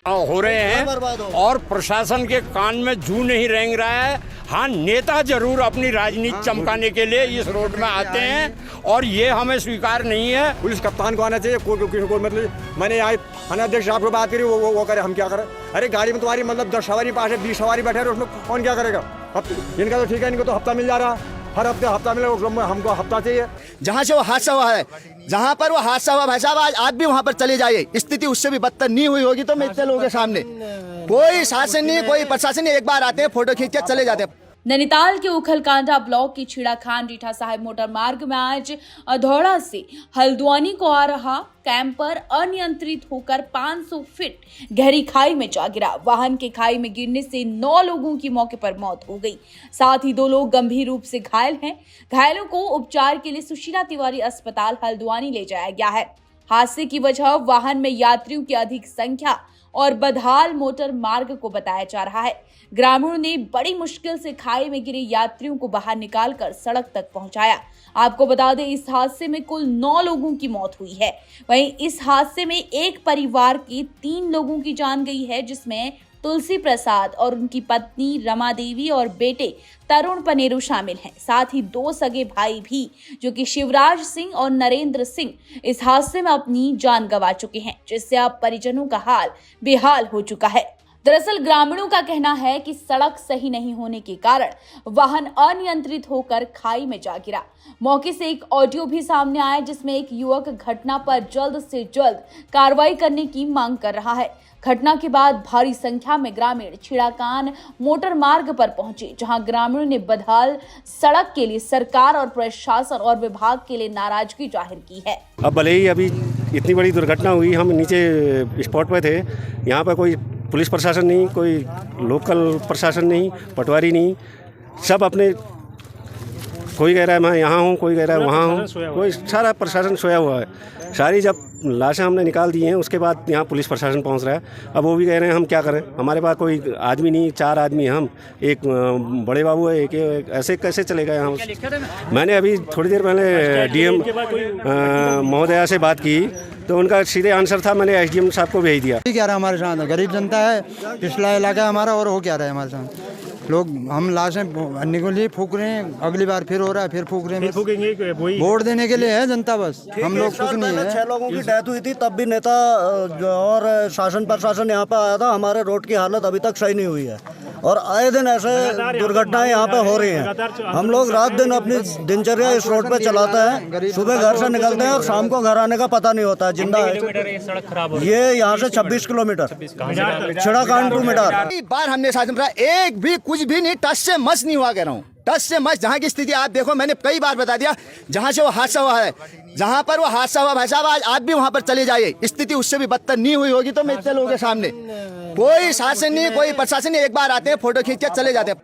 हो रहे हैं और प्रशासन के कान में जू नहीं रेंग रहा है। हाँ, नेता जरूर अपनी राजनीति चमकाने के लिए इस रोड में आते हैं और ये हमें स्वीकार नहीं है। पुलिस कप्तान को आना चाहिए, को मतलब मैंने यहाँ थानाध्यक्ष साहब को बात करी, वो करे, हम क्या करें? अरे गाड़ी में तुम्हारी मतलब 10 सवारी पास है, 20 सवारी बैठे रहे, उसमें कौन क्या करेगा? इनका तो ठीक है, इनको तो हफ्ता मिल जा रहा, हर हफ्ते हफ्ता मिले, हमको हफ्ता चाहिए। जहाँ से वो हादसा हुआ है, जहाँ पर वो हादसा हुआ, भाई साहब आज भी वहाँ पर चले जाइए, स्थिति उससे भी बदतर नहीं हुई होगी तो मैं लोगों के सामने कोई शासन नहीं, कोई प्रशासन नहीं, एक बार आते हैं, फोटो खींच के चले जाते हैं। नैनीताल के उखलकांडा ब्लॉक की छीड़ा खान रीठा साहिब मोटर मार्ग में आज अधौड़ा से हल्द्वानी को आ रहा कैंपर अनियंत्रित होकर 500 फीट गहरी खाई में जा गिरा। वाहन के खाई में गिरने से 9 लोगों की मौके पर मौत हो गई, साथ ही 2 लोग गंभीर रूप से घायल हैं। घायलों को उपचार के लिए सुशीला तिवारी अस्पताल हल्द्वानी ले जाया गया है। हादसे की वजह वाहन में यात्रियों की अधिक संख्या और बदहाल मोटर मार्ग को बताया जा रहा है। ग्रामीणों ने बड़ी मुश्किल से खाई में गिरे यात्रियों को बाहर निकालकर सड़क तक पहुंचाया। आपको बता दें, इस हादसे में कुल 9 लोगों की मौत हुई है। वहीं इस हादसे में एक परिवार के 3 लोगों की जान गई है, जिसमें तुलसी प्रसाद और उनकी पत्नी रमा देवी और बेटे तरुण पनेरू शामिल हैं। साथ ही 2 सगे भाई भी, जो कि शिवराज सिंह और नरेंद्र सिंह, इस हादसे में अपनी जान गंवा चुके हैं, जिससे अब परिजनों का हाल बेहाल हो चुका है। दरअसल ग्रामीणों का कहना है कि सड़क सही नहीं होने के कारण वाहन अनियंत्रित होकर खाई में जा गिरा। मौके से एक ऑडियो भी सामने आया, जिसमें एक युवक घटना पर जल्द से जल्द कार्रवाई करने की मांग कर रहा है। घटना के बाद भारी संख्या में ग्रामीण छिड़ाकान मोटर मार्ग पर पहुंचे, जहां ग्रामीणों ने बदहाल सड़क के लिए सरकार और प्रशासन और विभाग के लिए नाराजगी जाहिर की है। अब भले ही अभी इतनी बड़ी दुर्घटना हुई, हम नीचे स्पॉट पे थे, यहाँ पर कोई पुलिस प्रशासन नहीं, कोई लोकल प्रशासन नहीं, पटवारी नहीं, सब अपने, कोई कह रहा है मैं यहाँ हूँ, कोई कह रहा है वहाँ हूँ, कोई सारा प्रशासन सोया हुआ है। सारी जब लाशें हमने निकाल दी हैं, उसके बाद यहाँ पुलिस प्रशासन पहुँच रहा है। अब वो भी कह रहे हैं हम क्या करें, हमारे पास कोई आदमी नहीं, 4 आदमी हैं हम, एक बड़े बाबू है, एक ऐसे कैसे चलेगा यहाँ। मैंने अभी थोड़ी देर पहले डीएम महोदया से बात की, तो उनका सीधे आंसर था, मैंने एसडीएम साहब को भेज दिया। क्या रहा हमारे साथ, गरीब जनता है, पिछला इलाका है हमारा, और हो क्या रहा है हमारे साथ। लोग हम लाशें भरने के लिए फूक रहे हैं, अगली बार फिर हो रहा है, फिर फूक रहे हैं, वोट देने के लिए है जनता, बस हम लोग कुछ नहीं है। 6 लोगों की डेथ हुई थी, तब भी नेता और शासन प्रशासन यहाँ पे आया था। हमारे रोड की हालत अभी तक सही नहीं हुई है और आए दिन ऐसे दुर्घटनाएं यहाँ पे हो रही हैं। हम लोग रात दिन अपनी दिनचर्या इस रोड पे चलाते हैं, सुबह घर से निकलते हैं और शाम को घर आने का पता नहीं होता है। जिंदा है ये यहाँ से 26 किलोमीटर छिड़ाकान टू मिटार। बार हमने शासन पर एक भी कुछ भी नहीं, टच से मस नहीं हुआ, कह रहा हूँ, टच से मस। जहाँ की स्थिति आप देखो, मैंने कई बार बता दिया, जहाँ से वो हादसा हुआ है, जहाँ पर वो हादसा हुआ, भाई साहब आज भी वहाँ पर चले जाइए, स्थिति उससे भी बदतर नहीं हुई होगी तो मैं लोगों के सामने कोई शासन नहीं, कोई प्रशासन नहीं, एक बार आते हैं, फोटो खींच के चले जाते हैं।